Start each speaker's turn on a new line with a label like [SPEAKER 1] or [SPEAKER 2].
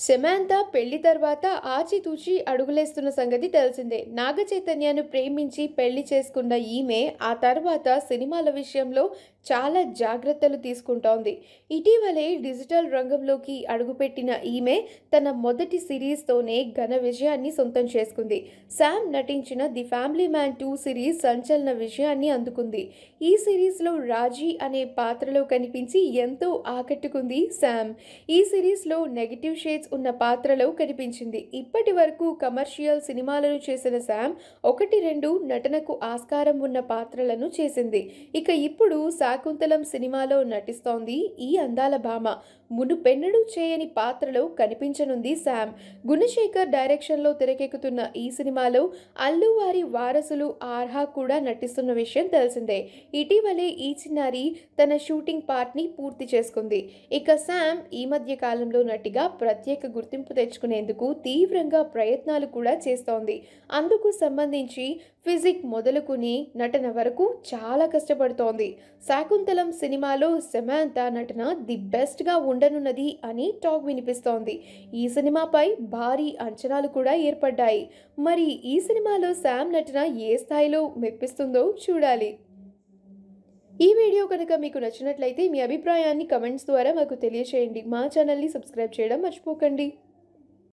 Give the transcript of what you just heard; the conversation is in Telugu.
[SPEAKER 1] సమంత పెళ్లి తర్వాత ఆచితూచి అడుగులేస్తున్న సంగతి తెలిసిందే. నాగ చైతన్యను ప్రేమించి పెళ్లి చేసుకున్న ఈమె ఆ తర్వాత సినిమాల విషయంలో చాలా జాగ్రత్తలు తీసుకుంటోంది. ఇటీవలే డిజిటల్ రంగంలోకి అడుగుపెట్టిన ఈమె తన మొదటి సిరీస్తోనే ఘన విజయాన్ని సొంతం చేసుకుంది. శామ్ నటించిన ది ఫ్యామిలీ మ్యాన్ 2 సిరీస్ సంచలన విజయాన్ని అందుకుంది. ఈ సిరీస్లో రాజీ అనే పాత్రలో కనిపించి ఎంతో ఆకట్టుకుంది శామ్. ఈ సిరీస్లో నెగటివ్ షేడ్స్ ఉన్న పాత్రలో కనిపించింది. ఇప్పటి వరకు కమర్షియల్ సినిమాలను చేసిన శామ్ 1-2 నటనకు ఆస్కారం ఉన్న పాత్రలను చేసింది. ఇక ఇప్పుడు శాకుంతలం సినిమాలో నటిస్తోంది ఈ అందాల భామ. మునుపెన్నడూ చేయని పాత్రలో కనిపించనుంది శామ్. గుణశేఖర్ డైరెక్షన్లో తెరకెక్కుతున్న ఈ సినిమాలో అల్లు వారి వారసులు ఆర్హా కూడా నటిస్తున్న విషయం తెలిసిందే. ఇటీవలే ఈ చిన్నారి తన షూటింగ్ పార్ట్ని పూర్తి చేసుకుంది. ఇక శామ్ ఈ మధ్య కాలంలో నటిగా ప్రత్యేక గుర్తింపు తెచ్చుకునేందుకు తీవ్రంగా ప్రయత్నాలు కూడా చేస్తోంది. అందుకు సంబంధించి ఫిజిక్ మొదలుకుని నటన వరకు చాలా కష్టపడుతోంది. శాకుంతలం సినిమాలో సమంత నటన ది బెస్ట్గా ఉండనున్నది అని టాక్ వినిపిస్తోంది. ఈ సినిమాపై భారీ అంచనాలు కూడా ఏర్పడ్డాయి. మరి ఈ సినిమాలో శామ్ నటన ఏ స్థాయిలో మెప్పిస్తుందో చూడాలి. ఈ వీడియో కనుక మీకు నచ్చినట్లయితే మీ అభిప్రాయాన్ని కమెంట్స్ ద్వారా మాకు తెలియచేయండి. మా ఛానల్ని సబ్స్క్రైబ్ చేయడం మర్చిపోకండి.